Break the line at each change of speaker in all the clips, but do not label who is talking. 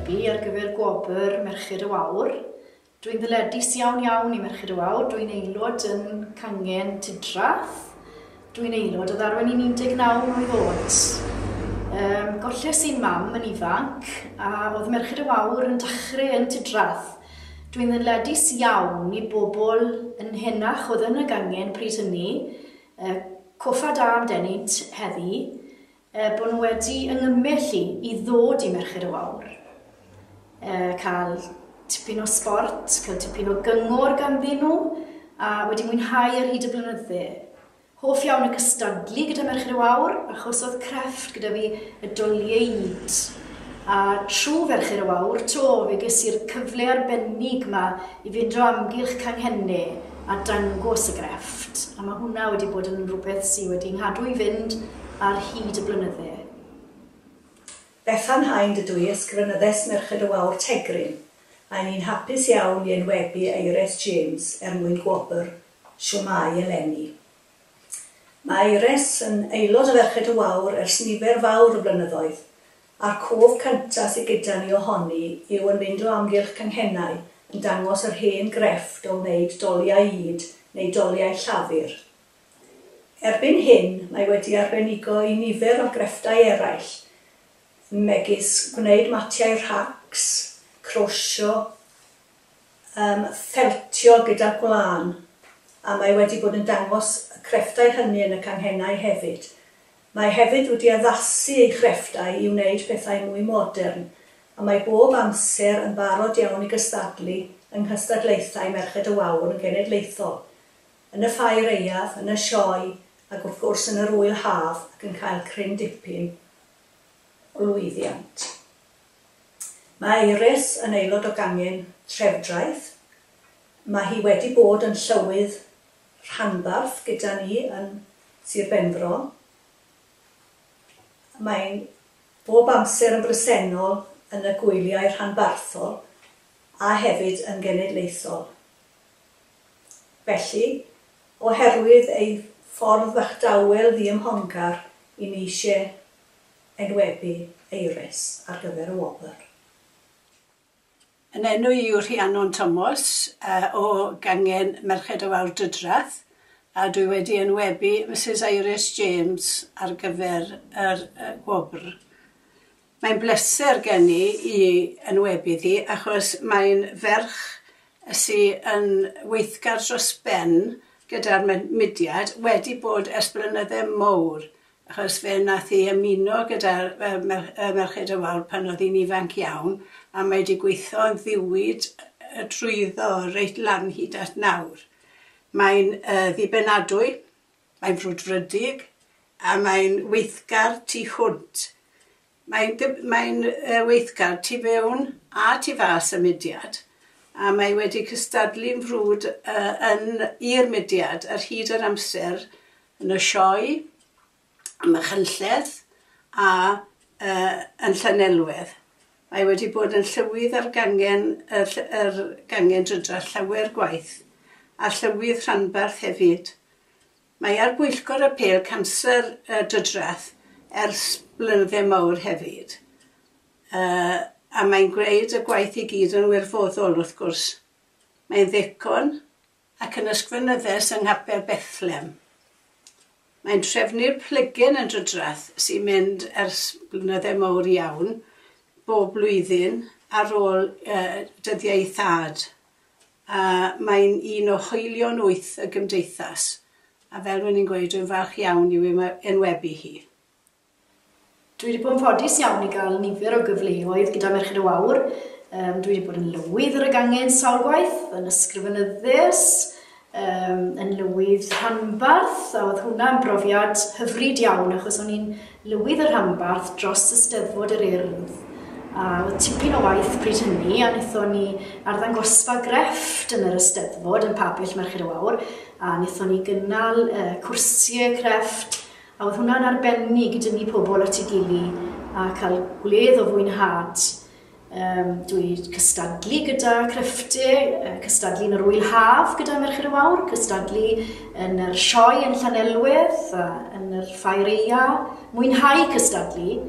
Webi ar gyfer Gwobr Merched y Wawr. Dwi'n ddyledus iawn I Merched y Wawr. Dwi'n aelod yn Cangen Tidrath. Dwi'n aelod o ddarwen i'n 19 mlwydd oed. Golles i'n mam yn ifanc, a oedd Merched y Wawr yn dechrau yn Tidrath. Dwi'n ddyledus iawn I bobl yn henach oedd yn y gangen pryd hynny, coffa da am denynt heddi, bod nhw wedi yngymell I ddod I Merched y Wawr. Cael tipyn o sport, cael tipyn o gyngor ganddyn nhw, a wedi mwynhau ar hyd y blynydde. Hoff iawn y cystadlu gyda Merched y Wawr, achos oedd crefft gyda fi y doliau yd. A trwy Merched y Wawr, fe ges i'r cyfle arbennig yma I fynd o amgylch canghennau a dangos y grefft. A mae hwnna wedi bod yn rhywbeth sydd wedi nghadw I fynd ar hyd y blynydde.
Bethan hain dydw I ysgrifenyddes Merched y Wawr Tegrin, a ni'n hapus iawn I enwebu Aeres James mwyn Gwobr Shwmae eleni. Mae Aeres yn aelod o Merched y Wawr ers nifer fawr o blynyddoedd, a'r cof cyntaf sydd gyda ni ohoni yw yn mynd o amgylch canghennau yn dangos yr hen grefft o wneud doliau yd neu doliau llafur. Erbyn hyn, mae wedi arbenigo I nifer o grefftau eraill, megis gwneud matiau rhacs, crwsio, ffeltio gyda gwlan, a mae wedi bod yn dangos y crefftau hynny yn y canghennau hefyd. Mae hefyd wedi addasu ei chrefftau I wneud pethau mwy modern, a mae bob amser yn barod iawn I gystadlu yng nghystadlaethau Merched y Wawr yn genedlaethol, yn y ffair eiaf, yn y sioe, ac wrth gwrs yn yr wyl haf ac yn cael cryn dipyn o lwyddiant. Mae Aeres yn aelod o gangen trefdraeth. Mae hi wedi bod yn llywydd rhanbarth gyda ni yn Sir Benfro. Mae'n bob amser yn bresennol yn y gwyliau rhanbarthol a hefyd yn genedlaethol. Felly, oherwydd ei ffordd ddachdawel ddiymhongar I ni eisiau enwebu Aeres ar gyfer y Wobr.
Yn enw I yw Rhiannon Thomas o gangen Merched y Wawr Dydrath, a dwi wedi enwebu Mrs Aeres James ar gyfer yr Gwobr. Mae'n bleser gen I enwebu ddi achos mae'n ferch sydd yn weithgar dros ben gyda'r mudiad wedi bod ers blynydde mowr, achos fe nath I ymuno gyda'r Merched y Wawr pan oedd hi'n ifanc iawn, a mae wedi gweithio yn ddiwyd drwyddo reit lan hyd at nawr. Mae'n ddibenadwy, mae'n frwdfrydig, a mae'n weithgar tu hwnt. Mae'n weithgar tu fewn a tu fas y mudiad, a mae wedi cystadlu'n frwd i'r mudiad ar hyd yr amser yn y sioe, am y chynlledd a yn Llanelwedd. Mae wedi bod yn llywydd ar gangen Dydrath llawer gwaith, a llywydd rhanbarth hefyd. Mae ar bwyllgor y pêl canser Dydrath ers blynydde mawr hefyd. A mae'n gwneud y gwaith I gyd yn wirfoddol wrth gwrs. Mae'n ddicon ac yn ysgrifenyddes yng Nghaper Bethlem. Mae'n trefnu'r plygyn yn Dydrath sy'n mynd ers blynydde mawr iawn, bob blwyddyn ar ôl dyddiau thad. Mae'n un o hoelion 8 y gymdeithas, a fel rwy'n gweud, dwi'n falch iawn I enwebu hi.
Dwi wedi bod yn ffodus iawn I gael nifer o gyfleoedd gyda Merched y Wawr. Dwi wedi bod yn lywydd ar y gangen sawl gwaith, yn ysgrifenyddes, yn lywydd rhanbarth, a oedd hwnna'n brofiad hyfryd iawn, achos o'n i'n lywydd y rhanbarth dros y Steddfod yr Urdd. A oedd tipyn o waith pryd hynny, a wnaethon ni arddangosfa grefft yn yr Eisteddfod yn Pabell Merched y Wawr, a wnaethon ni gynnal cwrsiau crefft, a oedd hwnna'n arbennig gyda ni pobl at ei gili a cael gwledd o fwynhad. Dwi cystadlu gyda crefftau, cystadlu yn yr wyl haf gyda Merched y Wawr, cystadlu yn yr sioe yn Llanelwedd, yn yr ffair eia, mwynhau cystadlu,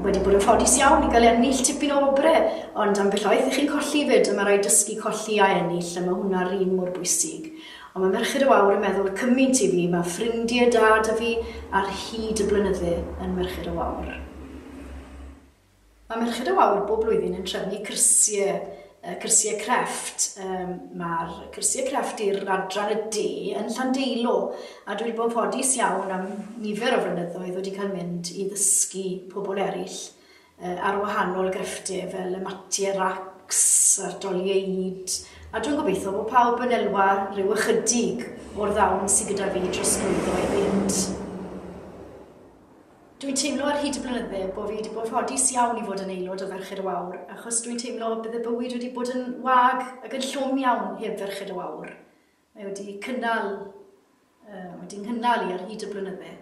wedi bod yn ffodus iawn i gael ennill tipyn o obrau, ond am belloedd i chi'n colli fyd, a mae rhaid dysgu colli a ennill, a mae hwnna'r un mor bwysig. Ond mae Merched y Wawr yn meddwl cymaint i fi, mae ffrindiau da da fi ar hyd y blynydde yn Merched y Wawr. Mae Merched y Wawr bob blwyddyn yn trefnu cyrsiau crefft. Mae'r cyrsiau crefft i'r adran y de yn Llandeilo, a dwi wedi bod yn ffodus iawn am nifer o flynyddoedd wedi cael mynd i ddysgu pobl eraill ar wahanol grefftau fel y matiau racs, a'r doliau id, a dwi'n gobeithio bod pawb yn elwa rhyw ychydig o'r ddawn sydd gyda fi dros blynyddoedd fynd. Dwi'n teimlo ar hyd y blynydde bod fi wedi bod yn ffodus iawn i fod yn aelod o Merched y Wawr, achos dwi'n teimlo bydd y bywyd wedi bod yn wag ac yn llwm iawn heb Merched y Wawr. Mae wedi cynnal i ar hyd y blynydde.